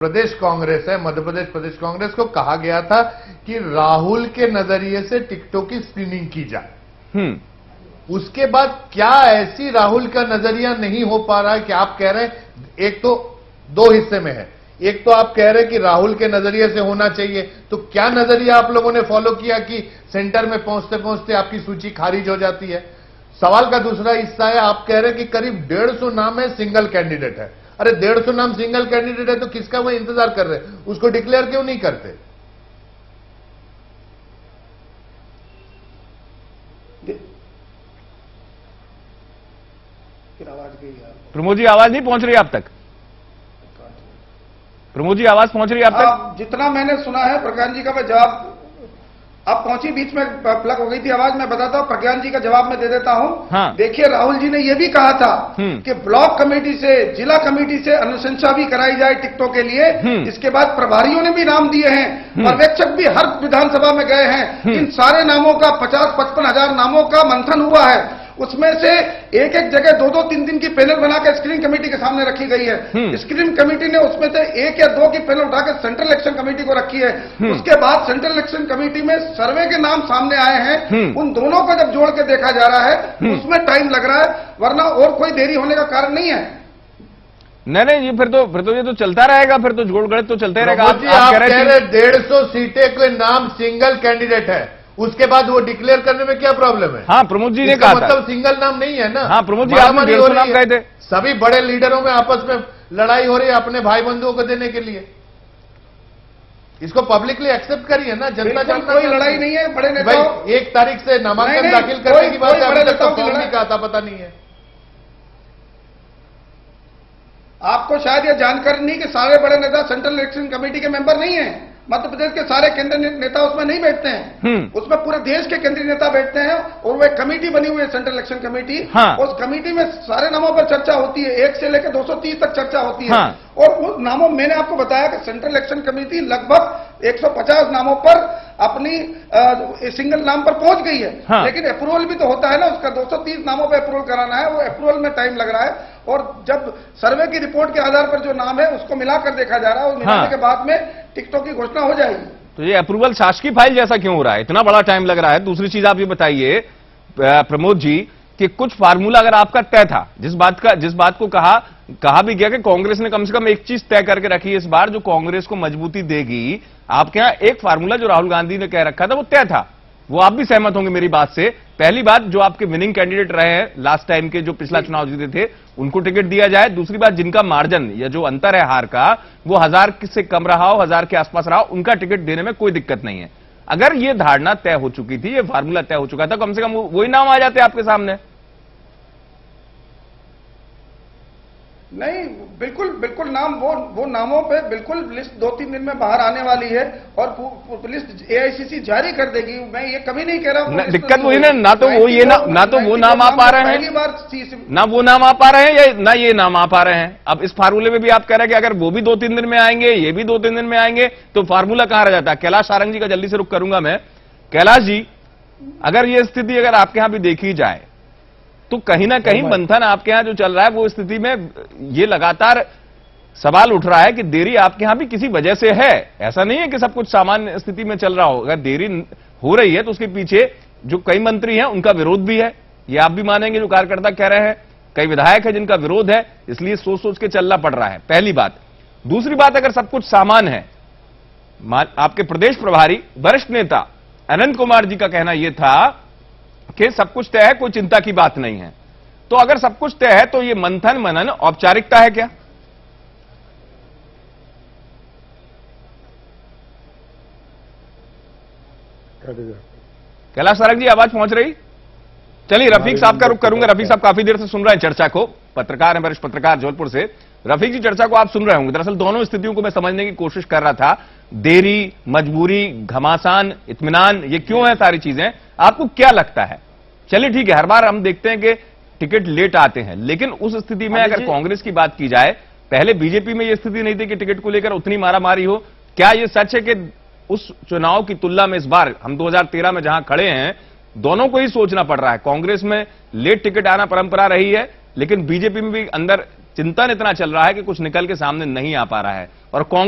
प्रदेश कांग्रेस है, मध्य प्रदेश प्रदेश कांग्रेस को कहा गया था कि राहुल के नजरिए से टिकटों की स्क्रीनिंग की जाए। उसके बाद क्या ऐसी राहुल का नजरिया नहीं हो पा रहा है कि आप कह रहे हैं, एक तो दो हिस्से में है, एक तो आप कह रहे हैं कि राहुल के नजरिए से होना चाहिए, तो क्या नजरिया आप लोगों ने फॉलो किया कि सेंटर में पहुंचते पहुंचते आपकी सूची खारिज हो जाती है। सवाल का दूसरा हिस्सा है, आप कह रहे हैं कि करीब 150 नाम है, सिंगल कैंडिडेट है। अरे 150 नाम सिंगल कैंडिडेट है तो किसका वो इंतजार कर रहे हैं, उसको डिक्लेयर क्यों नहीं करते। आवाज गई यार। प्रमोद जी, आवाज नहीं पहुंच रही आप तक। प्रमोद जी, आवाज पहुंच रही है आप तक? जितना मैंने सुना है प्रज्ञान जी का मैं जवाब, अब पहुंची, बीच में प्लग हो गई थी आवाज। मैं बताता हूं, प्रज्ञान जी का जवाब मैं दे देता हूं। हाँ। देखिए, राहुल जी ने यह भी कहा था कि ब्लॉक कमेटी से, जिला कमेटी से अनुशंसा भी कराई जाए टिकटों के लिए। इसके बाद प्रभारियों ने भी नाम दिए हैं, पर्यवेक्षक भी हर विधानसभा में गए हैं। इन सारे नामों का 50-55 हजार नामों का मंथन हुआ है। उसमें से एक एक जगह 2-2, 3-3 की पैनल बनाकर स्क्रीनिंग कमेटी के सामने रखी गई है। स्क्रीनिंग कमेटी ने उसमें से 1 या 2 की पैनल उठाकर सेंट्रल इलेक्शन कमेटी को रखी है। उसके बाद सेंट्रल इलेक्शन कमेटी में सर्वे के नाम सामने आए हैं। उन दोनों को जब जोड़ के देखा जा रहा है उसमें टाइम लग रहा है, वरना और कोई देरी होने का कारण नहीं है। नहीं, ये फिर तो ये तो चलता रहेगा, फिर तो जोड़ गणित तो चलता रहेगा। आप कह रहे 150 सीटें कोई नाम सिंगल कैंडिडेट है, उसके बाद वो डिक्लेयर करने में क्या प्रॉब्लम है। हाँ, प्रमोद जी ने कहा मतलब सिंगल नाम नहीं है ना। हाँ, प्रमोद जी, आपने 150 नाम कहे थे। सभी बड़े लीडरों में आपस में लड़ाई हो रही है अपने भाई बंधुओं को देने के लिए। इसको पब्लिकली एक्सेप्ट करिए ना, जनता जानना। कोई लड़ाई नहीं है, बड़े नेताओं। 1 तारीख से नामांकन दाखिल करने की बात है, अभी तक तो फॉर्म नहीं का आता, पता नहीं है आपको। शायद यह जानकारी नहीं कि सारे बड़े नेता सेंट्रल इलेक्शन कमेटी के मेंबर नहीं है। मध्य प्रदेश के सारे केंद्रीय नेता उसमें नहीं बैठते हैं। उसमें पूरे देश के केंद्रीय नेता बैठते हैं और वो एक कमेटी बनी हुई है, सेंट्रल इलेक्शन कमेटी। हाँ। उस कमेटी में सारे नामों पर चर्चा होती है, 1 से लेकर 230 तक चर्चा होती है। हाँ। और उन नामों, मैंने आपको बताया कि सेंट्रल इलेक्शन कमेटी लगभग 150 नामों पर अपनी सिंगल नाम पर पहुंच गई है। हाँ। लेकिन अप्रूवल भी तो होता है ना उसका, 230 नामों पर अप्रूवल कराना है, वो अप्रूवल में टाइम लग रहा है। और जब सर्वे की रिपोर्ट के आधार पर जो नाम है उसको मिलाकर देखा जा रहा है, और मिलाने के बाद में टिकटों की घोषणा हो जाएगी। तो ये अप्रूवल शासकीय फाइल जैसा क्यों हो रहा है, इतना बड़ा टाइम लग रहा है? दूसरी चीज आप ये बताइए प्रमोद जी कि कुछ फार्मूला अगर आपका तय था, जिस बात को कहा भी गया कि कांग्रेस ने कम से कम एक चीज तय करके रखी है इस बार जो कांग्रेस को मजबूती देगी, आपके यहां एक फार्मूला जो राहुल गांधी ने कह रखा था वो तय था, वो आप भी सहमत होंगे मेरी बात से। पहली बात, जो आपके विनिंग कैंडिडेट रहे हैं लास्ट टाइम के, जो पिछला चुनाव जीते थे, उनको टिकट दिया जाए। दूसरी बात, जिनका मार्जिन या जो अंतर है हार का वो 1000 से कम रहा हो, 1000 के आसपास रहा हो, उनका टिकट देने में कोई दिक्कत नहीं है। अगर ये धारणा तय हो चुकी थी, ये फार्मूला तय हो चुका था, कम से कम वही नाम आ जाते आपके सामने। नहीं, बिल्कुल नाम, वो नामों पे बिल्कुल लिस्ट 2-3 दिन में बाहर आने वाली है और लिस्ट एआईसीसी जारी कर देगी। मैं ये कभी नहीं कह रहा हूं। दिक्कत वही ना तो वो ये ना तो वो नाम आ पा रहे हैं, ना वो नाम आ पा रहे हैं, या ना ये नाम आ पा रहे हैं। अब इस फार्मूले में भी आप कह रहे हैं कि अगर वो भी 2-3 दिन में आएंगे, ये भी 2-3 दिन में आएंगे, तो फार्मूला कहां रह जाता है? कैलाश सारंग जी का जल्दी से रुख करूंगा मैं। कैलाश जी, अगर ये स्थिति अगर आपके यहां भी देखी जाए तो कहीं ना कहीं मंथन आपके यहां जो चल रहा है वो स्थिति में ये लगातार सवाल उठ रहा है कि देरी आपके यहां भी किसी वजह से है। ऐसा नहीं है कि सब कुछ सामान्य स्थिति में चल रहा हो। अगर देरी हो रही है तो उसके पीछे जो कई मंत्री हैं उनका विरोध भी है, ये आप भी मानेंगे, जो कार्यकर्ता कह रहे हैं। कई विधायक है जिनका विरोध है, इसलिए सोच सोच के चलना पड़ रहा है, पहली बात। दूसरी बात, अगर सब कुछ सामान्य है, आपके प्रदेश प्रभारी वरिष्ठ नेता अनंत कुमार जी का कहना यह था कि सब कुछ तय है, कोई चिंता की बात नहीं है। तो अगर सब कुछ तय है तो ये मंथन मनन औपचारिकता है क्या? कैलाश सारंग जी, आवाज पहुंच रही? चलिए, रफीक साहब का रुख करूंगा। रफीक साहब काफी देर से सुन रहे हैं चर्चा को, पत्रकार हैं, वरिष्ठ पत्रकार जबलपुर से। रफीक जी, चर्चा को आप सुन रहे होंगे। दरअसल दोनों स्थितियों को मैं समझने की कोशिश कर रहा था, देरी, मजबूरी, घमासान, इत्मीनान, ये क्यों है सारी चीजें, आपको क्या लगता है? चलिए ठीक है, हर बार हम देखते हैं कि टिकट लेट आते हैं, लेकिन उस स्थिति में अगर कांग्रेस की बात की जाए, पहले बीजेपी में यह स्थिति नहीं थी कि टिकट को लेकर उतनी मारामारी हो। क्या यह सच है कि उस चुनाव की तुलना में इस बार हम 2013 में जहां खड़े हैं, दोनों को ही सोचना पड़ रहा है? कांग्रेस में लेट टिकट आना परंपरा रही है, लेकिन बीजेपी में भी अंदर चिंतन इतना चल रहा है कि कुछ निकल के सामने नहीं आ पा रहा है। और कांग्रेस